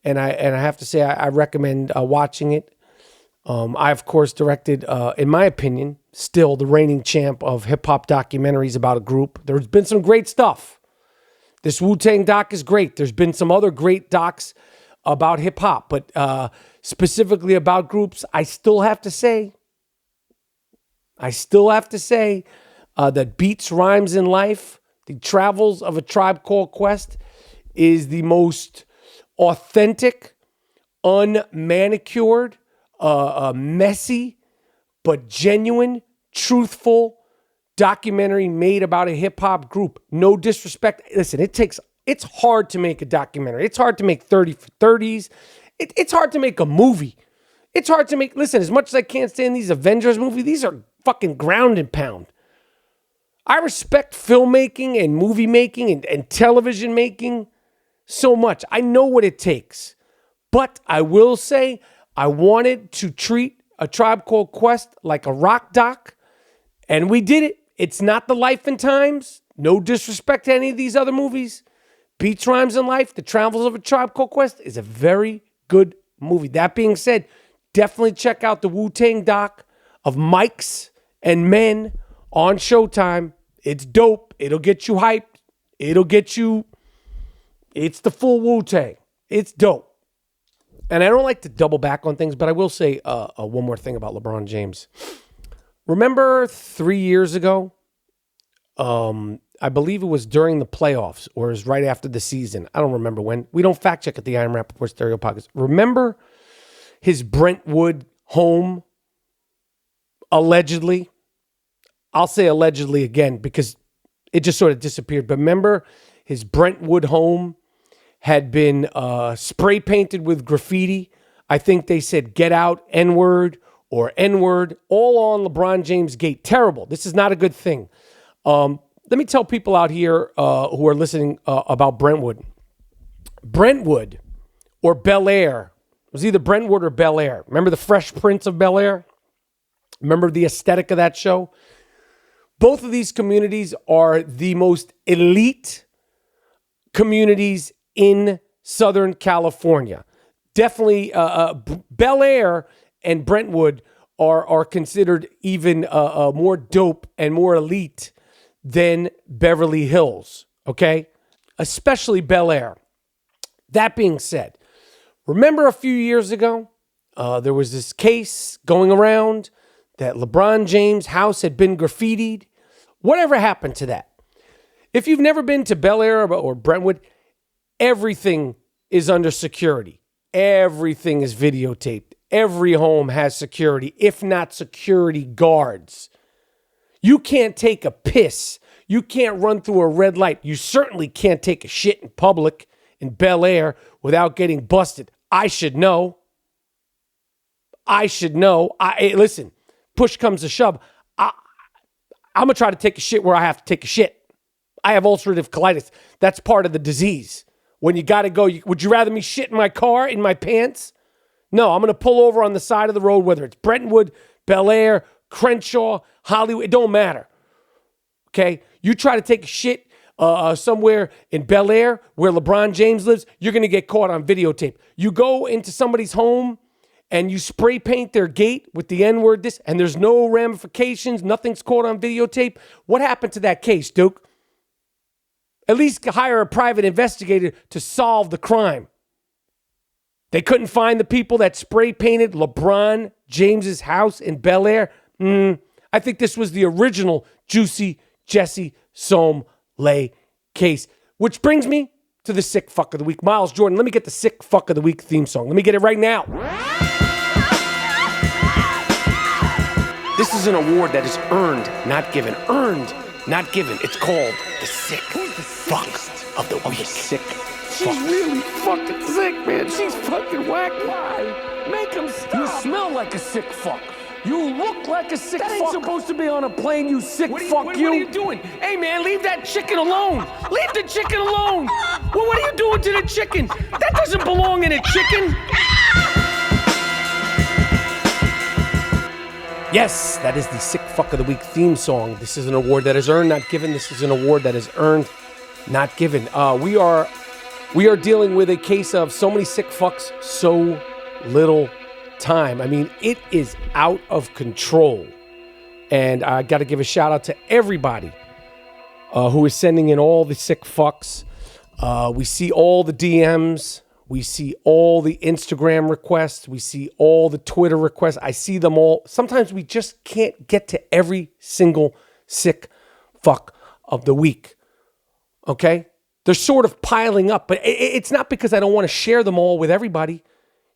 And I have to say, I recommend watching it. I, of course, directed, in my opinion, still the reigning champ of hip-hop documentaries about a group. There's been some great stuff. This Wu-Tang doc is great. There's been some other great docs about hip-hop, but specifically about groups, I still have to say that Beats, Rhymes, and Life, The Travels of a Tribe Called Quest, is the most authentic, unmanicured, messy, but genuine, truthful documentary made about a hip-hop group. No disrespect. Listen, it's hard to make a documentary. It's hard to make 30 for 30s. It's hard to make a movie. It's hard to make, listen, as much as I can't stand these Avengers movies, these are fucking ground and pound. I respect filmmaking and movie making and television making so much. I know what it takes. But I will say, I wanted to treat A Tribe Called Quest like a rock doc, and we did it. It's not the life and times. No disrespect to any of these other movies. Beats, Rhymes, and Life, The Travels of a Tribe Called Quest is a very good movie. That being said, definitely check out the Wu-Tang doc of Mics and Men on Showtime. It's dope. It'll get you hyped. It's the full Wu-Tang. It's dope. And I don't like to double back on things, but I will say one more thing about LeBron James. Remember 3 years ago? I believe it was during the playoffs or it was right after the season. I don't remember when. We don't fact check at the I Am Rapaport Stereo Podcast. Remember his Brentwood home? Allegedly. I'll say allegedly again because it just sort of disappeared. But remember his Brentwood home had been spray painted with graffiti. I think they said get out, N-word or N-word, all on LeBron James' gate. Terrible. This is not a good thing. Let me tell people out here who are listening about Brentwood. Brentwood or Bel Air. It was either Brentwood or Bel Air. Remember the Fresh Prince of Bel Air? Remember the aesthetic of that show? Both of these communities are the most elite communities in Southern California. Definitely Bel Air and Brentwood are considered even more dope and more elite than Beverly Hills, okay? Especially Bel Air. That being said, remember a few years ago, there was this case going around that LeBron James' house had been graffitied. Whatever happened to that? If you've never been to Bel Air or Brentwood, everything is under security. Everything is videotaped. Every home has security, if not security guards. You can't take a piss. You can't run through a red light. You certainly can't take a shit in public in Bel Air without getting busted. I should know. Listen, push comes to shove. I'm going to try to take a shit where I have to take a shit. I have ulcerative colitis. That's part of the disease. When you got to go, would you rather me shit in my car, in my pants? No, I'm going to pull over on the side of the road, whether it's Brentwood, Bel Air, Crenshaw, Hollywood. It don't matter. Okay? You try to take a shit somewhere in Bel Air where LeBron James lives, you're going to get caught on videotape. You go into somebody's home and you spray paint their gate with the N-word, and there's no ramifications, nothing's caught on videotape. What happened to that case, Duke? At least hire a private investigator to solve the crime. They couldn't find the people that spray painted LeBron James's house in Bel Air. I think this was the original Juicy Jesse Some-Lay case. Which brings me to the sick fuck of the week. Miles Jordan, let me get the sick fuck of the week theme song. Let me get it right now. This is an award that is earned, not given. Earned, not given. It's called the sick fuck of the week. Sick. She's really fucking sick, man. She's fucking whack. Why? Make him stop. You smell like a sick fuck. You look like a sick fuck. That ain't supposed to be on a plane, you sick fuck. What are you doing? Hey, man, leave that chicken alone. Leave the chicken alone. Well, what are you doing to the chicken? That doesn't belong in a chicken. Yes, that is the sick fuck of the week theme song. This is an award that is earned, not given. This is an award that is earned, not given. We are dealing with a case of so many sick fucks, so little time. I mean, it is out of control. And I got to give a shout out to everybody who is sending in all the sick fucks. We see all the DMs. We see all the Instagram requests. We see all the Twitter requests. I see them all. Sometimes we just can't get to every single sick fuck of the week. Okay? They're sort of piling up, but it's not because I don't want to share them all with everybody.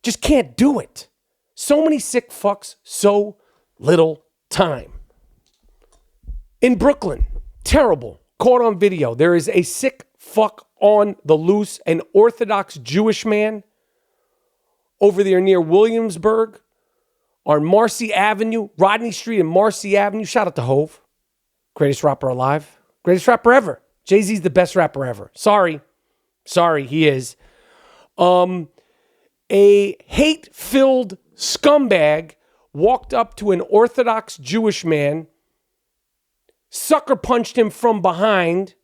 Just can't do it. So many sick fucks, so little time. In Brooklyn, terrible, caught on video. There is a sick fuck on the loose, an Orthodox Jewish man over there near Williamsburg on Marcy Avenue, Rodney Street and Marcy Avenue. Shout out to Hove. Greatest rapper alive. Greatest rapper ever. Jay-Z's the best rapper ever. Sorry, he is. A hate-filled scumbag walked up to an Orthodox Jewish man, sucker punched him from behind,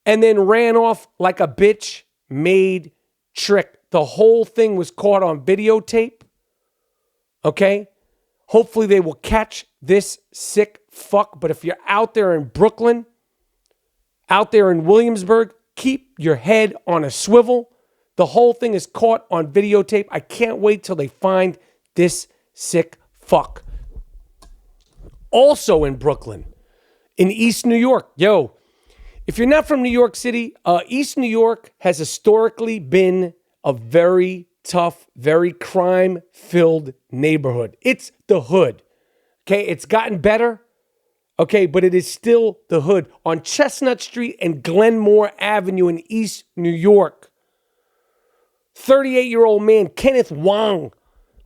and then ran off like a bitch made trick. The whole thing was caught on videotape. Okay? Hopefully they will catch this sick fuck. But if you're out there in Brooklyn, out there in Williamsburg, keep your head on a swivel. The whole thing is caught on videotape. I can't wait till they find this sick fuck. Also in Brooklyn, in East New York. Yo, if you're not from New York City, East New York has historically been a very tough, very crime-filled neighborhood. It's the hood. Okay, it's gotten better. Okay, but it is still the hood. On Chestnut Street and Glenmore Avenue in East New York, 38-year-old man, Kenneth Wong.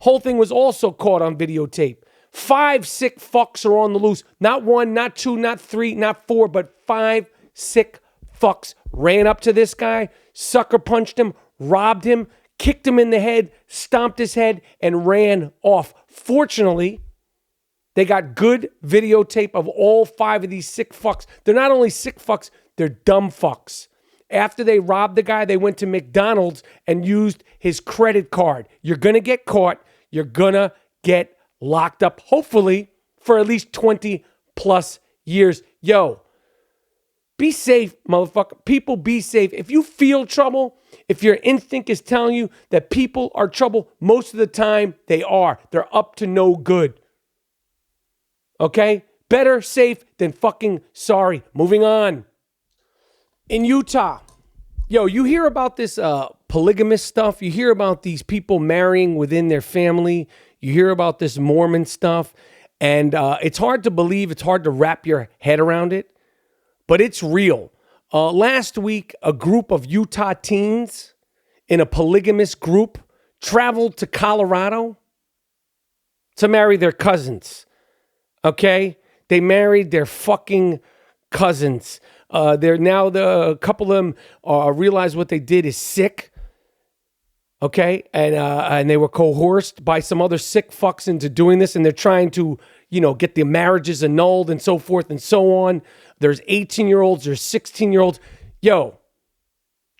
Whole thing was also caught on videotape. 5 sick fucks are on the loose. Not 1, not 2, not 3, not 4, but 5 sick fucks ran up to this guy, sucker punched him, robbed him, kicked him in the head, stomped his head, and ran off. Fortunately, they got good videotape of all 5 of these sick fucks. They're not only sick fucks, they're dumb fucks. After they robbed the guy, they went to McDonald's and used his credit card. You're going to get caught. You're going to get locked up, hopefully, for at least 20 plus years. Yo, be safe, motherfucker. People, be safe. If you feel trouble, if your instinct is telling you that people are trouble, most of the time they are. They're up to no good. Okay? Better safe than fucking sorry. Moving on. In Utah, yo, you hear about this polygamous stuff. You hear about these people marrying within their family. You hear about this Mormon stuff. And it's hard to believe. It's hard to wrap your head around it. But it's real. Last week, a group of Utah teens in a polygamous group traveled to Colorado to marry their cousins. Okay? They married their fucking cousins. They're now a couple of them realize what they did is sick. Okay, and they were coerced by some other sick fucks into doing this, and they're trying to, get the marriages annulled and so forth and so on. There's 18-year-olds, there's 16-year-olds. Yo,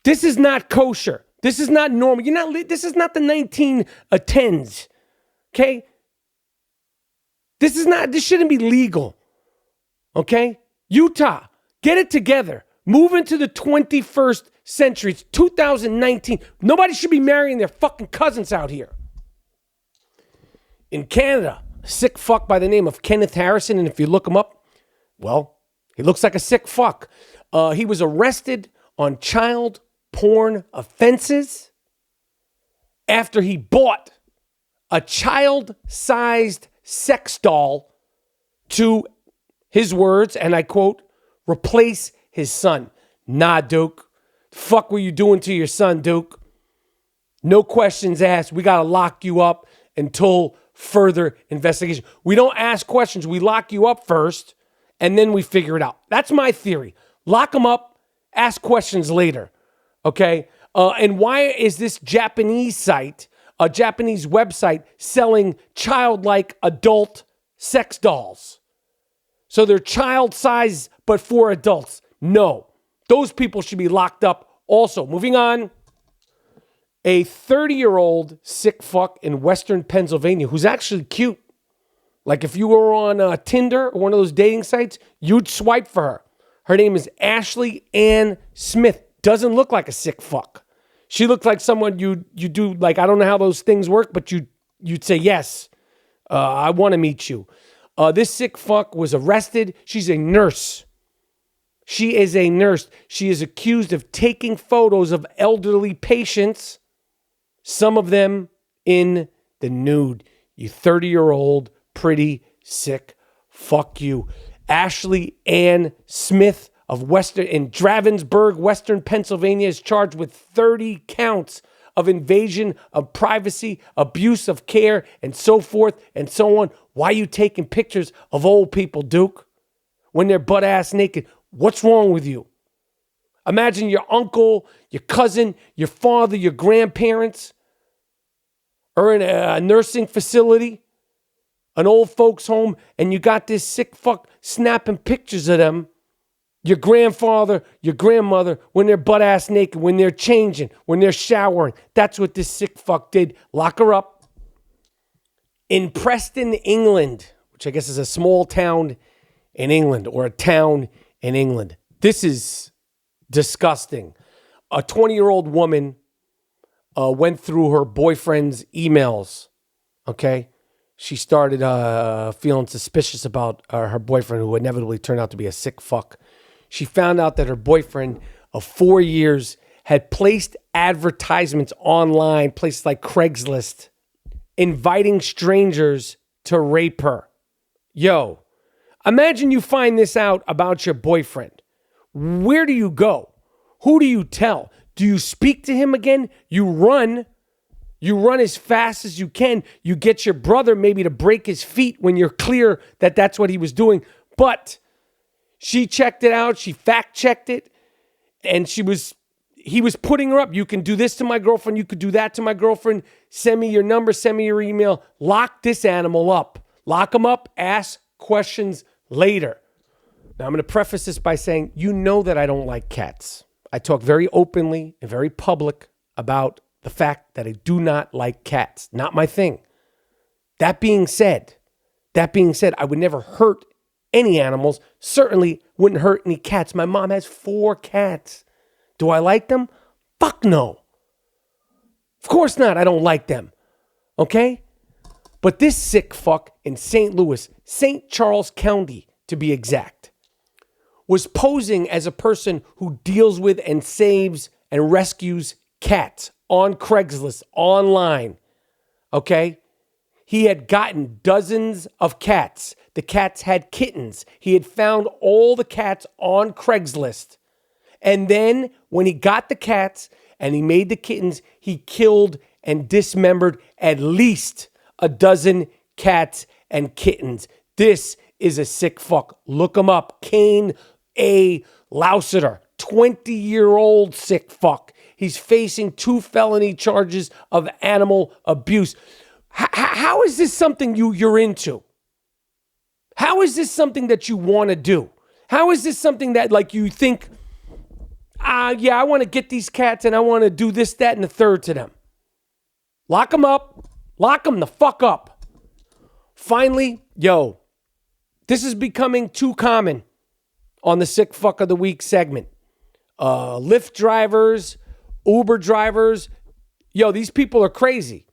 this is not kosher. This is not normal. This is not the 1910s. Okay, this shouldn't be legal. Okay, Utah, get it together. Move into the 21st century. It's 2019. Nobody should be marrying their fucking cousins out here. In Canada, a sick fuck by the name of Kenneth Harrison, and if you look him up, well, he looks like a sick fuck. He was arrested on child porn offenses after he bought a child-sized sex doll to, his words, and I quote, replace his son. Nah, Duke. Fuck what you doing to your son, Duke? No questions asked. We got to lock you up until further investigation. We don't ask questions. We lock you up first, and then we figure it out. That's my theory. Lock them up, ask questions later, okay? And why is this Japanese site, a Japanese website, selling childlike adult sex dolls? So they're child size, but for adults. No, those people should be locked up also. Moving on. A 30-year-old sick fuck in Western Pennsylvania who's actually cute. Like if you were on Tinder or one of those dating sites, you'd swipe for her. Her name is Ashley Ann Smith. Doesn't look like a sick fuck. She looked like someone you do, like, I don't know how those things work, but you'd say, yes, I want to meet you. This sick fuck was arrested. She's a nurse. She is a nurse. She is accused of taking photos of elderly patients, some of them in the nude. You 30-year-old, pretty sick, fuck you. Ashley Ann Smith of Dravensburg, Western Pennsylvania, is charged with 30 counts of invasion of privacy, abuse of care, and so forth and so on. Why are you taking pictures of old people, Duke, when they're butt-ass naked? What's wrong with you? Imagine your uncle, your cousin, your father, your grandparents are in a nursing facility, an old folks home, and you got this sick fuck snapping pictures of them, your grandfather, your grandmother, when they're butt-ass naked, when they're changing, when they're showering. That's what this sick fuck did. Lock her up. In Preston, England, which I guess is a small town in England, or a town in England. This is disgusting. A 20-year-old woman went through her boyfriend's emails, okay? She started feeling suspicious about her boyfriend, who inevitably turned out to be a sick fuck. She found out that her boyfriend of 4 years had placed advertisements online, places like Craigslist, inviting strangers to rape her. Yo, imagine you find this out about your boyfriend. Where do you go? Who do you tell? Do you speak to him again? You run as fast as you can. You get your brother maybe to break his feet when you're clear that that's what he was doing. But she checked it out. She fact-checked it. And he was putting her up. You can do this to my girlfriend. You could do that to my girlfriend. Send me your number. Send me your email. Lock this animal up. Lock him up. Ask questions later. Now, I'm going to preface this by saying, you know that I don't like cats. I talk very openly and very public about the fact that I do not like cats. Not my thing. That being said, I would never hurt any animals. Certainly wouldn't hurt any cats. My mom has 4 cats. Do I like them? Fuck no. Of course not. I don't like them. Okay? But this sick fuck in St. Louis, St. Charles County, to be exact, was posing as a person who deals with and saves and rescues cats on Craigslist, online, okay? He had gotten dozens of cats. The cats had kittens. He had found all the cats on Craigslist. And then when he got the cats and he made the kittens, he killed and dismembered at least a dozen cats and kittens. This is a sick fuck. Look him up. Kane A. Lausiter, 20-year-old sick fuck. He's facing 2 felony charges of animal abuse. How is this something you're into? How is this something that you want to do? How is this something that like you think, yeah, I want to get these cats and I want to do this, that, and the third to them. Lock them up. Lock them the fuck up. Finally, this is becoming too common on the Sick Fuck of the Week segment. Lyft drivers, Uber drivers, these people are crazy.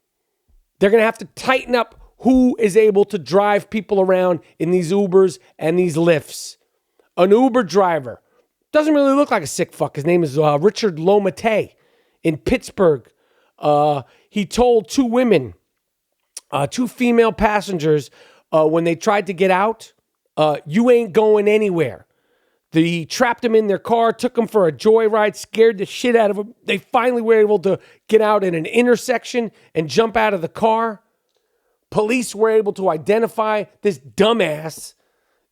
They're going to have to tighten up who is able to drive people around in these Ubers and these Lyfts. An Uber driver doesn't really look like a sick fuck. His name is Richard Lomate in Pittsburgh. He told 2 women, 2 female passengers, when they tried to get out, you ain't going anywhere. They trapped them in their car, took them for a joyride, scared the shit out of them. They finally were able to get out in an intersection and jump out of the car. Police were able to identify this dumbass.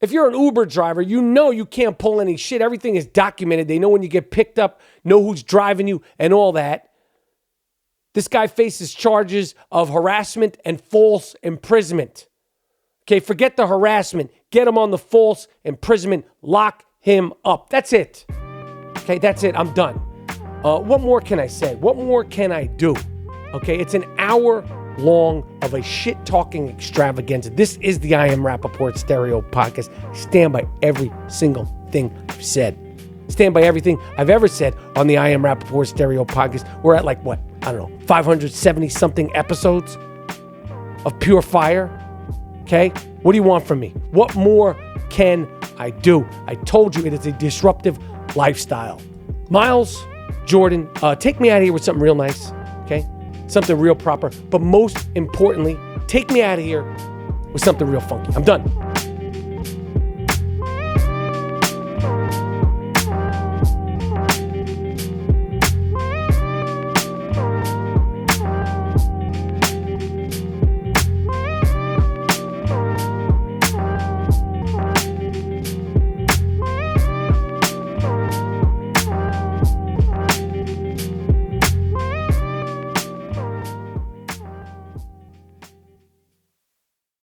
If you're an Uber driver, you know you can't pull any shit. Everything is documented. They know when you get picked up, know who's driving you, and all that. This guy faces charges of harassment and false imprisonment. Okay, forget the harassment. Get him on the false imprisonment. Lock him up. That's it. Okay, that's it. I'm done. What more can I say? What more can I do? Okay, it's an hour long of a shit-talking extravaganza. This is the I Am Rapaport Stereo Podcast. I stand by every single thing I've said. Stand by everything I've ever said on the I Am Rapaport Stereo Podcast. We're at 570-something episodes of pure fire. Okay? What do you want from me? What more can I do? I told you it is a disruptive lifestyle. Miles, Jordan, take me out of here with something real nice. Okay? Something real proper. But most importantly, take me out of here with something real funky. I'm done.